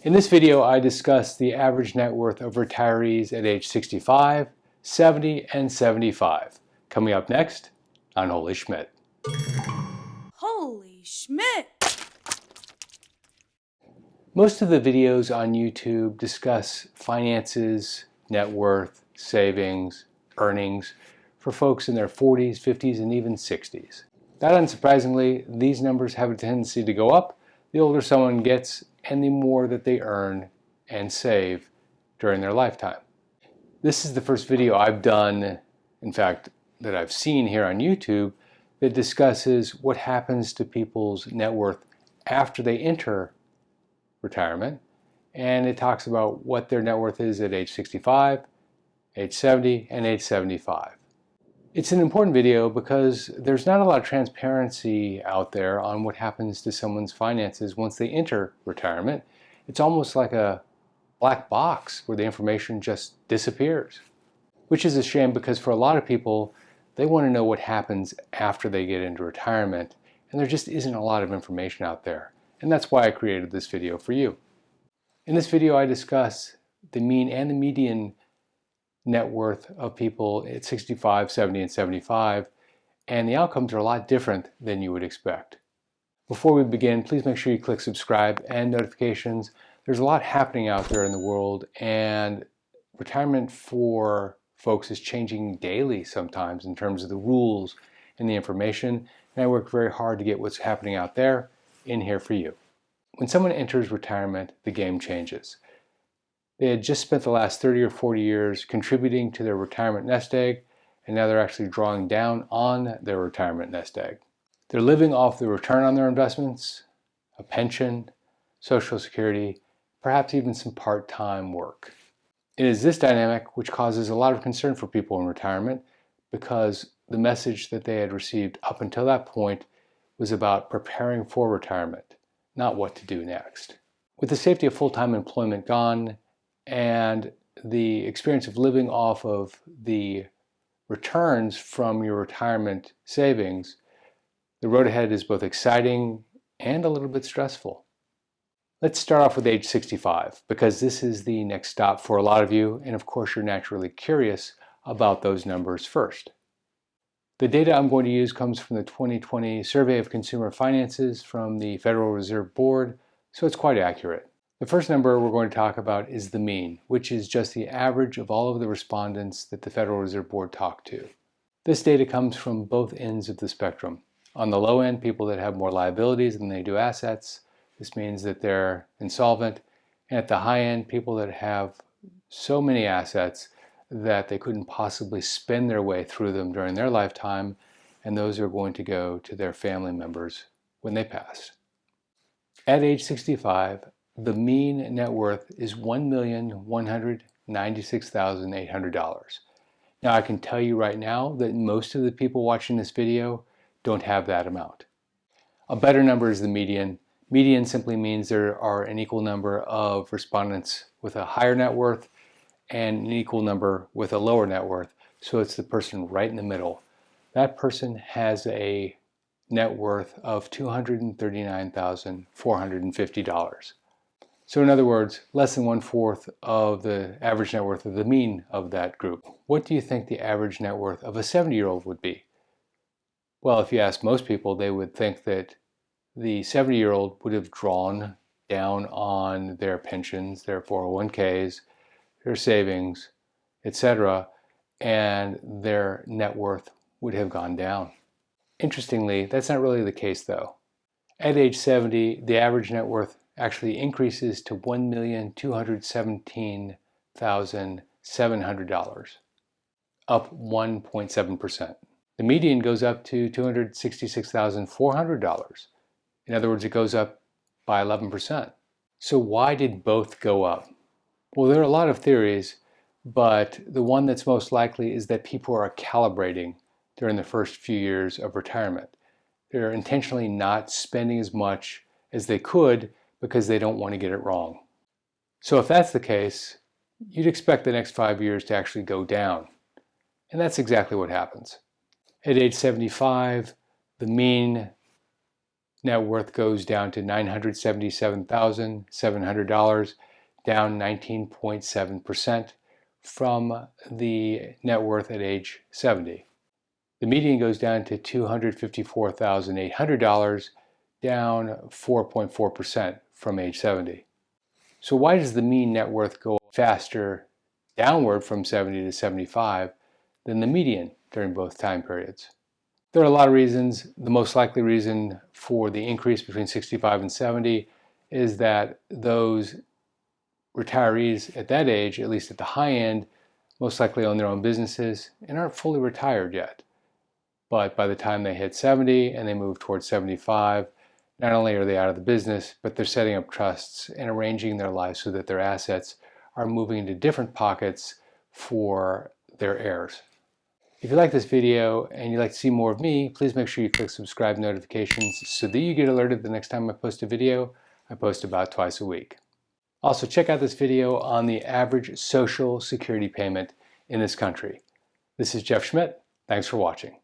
In this video, I discuss the average net worth of retirees at age 65, 70, and 75. Coming up next on Holy Schmidt. Holy Schmidt! Most of the videos on YouTube discuss finances, net worth, savings, earnings for folks in their 40s, 50s, and even 60s. Not unsurprisingly, these numbers have a tendency to go up the older someone gets and the more that they earn and save during their lifetime. This is the first video I've done, in fact, that I've seen here on YouTube that discusses what happens to people's net worth after they enter retirement, and it talks about what their net worth is at age 65, age 70, and age 75. It's an important video because there's not a lot of transparency out there on what happens to someone's finances once they enter retirement. It's almost like a black box where the information just disappears, which is a shame because for a lot of people, they want to know what happens after they get into retirement, and there just isn't a lot of information out there. And that's why I created this video for you. In this video, I discuss the mean and the median net worth of people at 65, 70, and 75, and the outcomes are a lot different than you would expect. Before we begin, please make sure you click subscribe and notifications. There's a lot happening out there in the world, and retirement for folks is changing daily sometimes in terms of the rules and the information, and I work very hard to get what's happening out there in here for you. When someone enters retirement, the game changes. They had just spent the last 30 or 40 years contributing to their retirement nest egg, and now they're actually drawing down on their retirement nest egg. They're living off the return on their investments, a pension, Social Security, perhaps even some part-time work. It is this dynamic which causes a lot of concern for people in retirement because the message that they had received up until that point was about preparing for retirement, not what to do next. With the safety of full-time employment gone, and the experience of living off of the returns from your retirement savings, the road ahead is both exciting and a little bit stressful. Let's start off with age 65, because this is the next stop for a lot of you, and of course you're naturally curious about those numbers first. The data I'm going to use comes from the 2020 Survey of Consumer Finances from the Federal Reserve Board, so it's quite accurate. The first number we're going to talk about is the mean, which is just the average of all of the respondents that the Federal Reserve Board talked to. This data comes from both ends of the spectrum. On the low end, people that have more liabilities than they do assets. This means that they're insolvent. And at the high end, people that have so many assets that they couldn't possibly spend their way through them during their lifetime, and those are going to go to their family members when they pass. At age 65, the mean net worth is $1,196,800. Now I can tell you right now that most of the people watching this video don't have that amount. A better number is the median. Median simply means there are an equal number of respondents with a higher net worth and an equal number with a lower net worth. So it's the person right in the middle. That person has a net worth of $239,450. So in other words, less than 1/4 of the average net worth of the mean of that group. What do you think the average net worth of a 70-year-old would be? Well, if you ask most people, they would think that the 70-year-old would have drawn down on their pensions, their 401ks, their savings, etc., and their net worth would have gone down. Interestingly, that's not really the case though. At age 70, the average net worth actually increases to $1,217,700, up 1.7%. The median goes up to $266,400. In other words, it goes up by 11%. So why did both go up? Well, there are a lot of theories, but the one that's most likely is that people are calibrating during the first few years of retirement. They're intentionally not spending as much as they could because they don't want to get it wrong. So if that's the case, you'd expect the next 5 years to actually go down. And that's exactly what happens. At age 75, the mean net worth goes down to $977,700, down 19.7% from the net worth at age 70. The median goes down to $254,800, down 4.4% from age 70. So why does the mean net worth go faster downward from 70 to 75 than the median during both time periods? There are a lot of reasons. The most likely reason for the increase between 65 and 70 is that those retirees at that age, at least at the high end, most likely own their own businesses and aren't fully retired yet. But by the time they hit 70 and they move towards 75, not only are they out of the business, but they're setting up trusts and arranging their lives so that their assets are moving into different pockets for their heirs. If you like this video and you'd like to see more of me, please make sure you click subscribe notifications so that you get alerted the next time I post a video. I post about twice a week. Also, check out this video on the average Social Security payment in this country. This is Jeff Schmidt. Thanks for watching.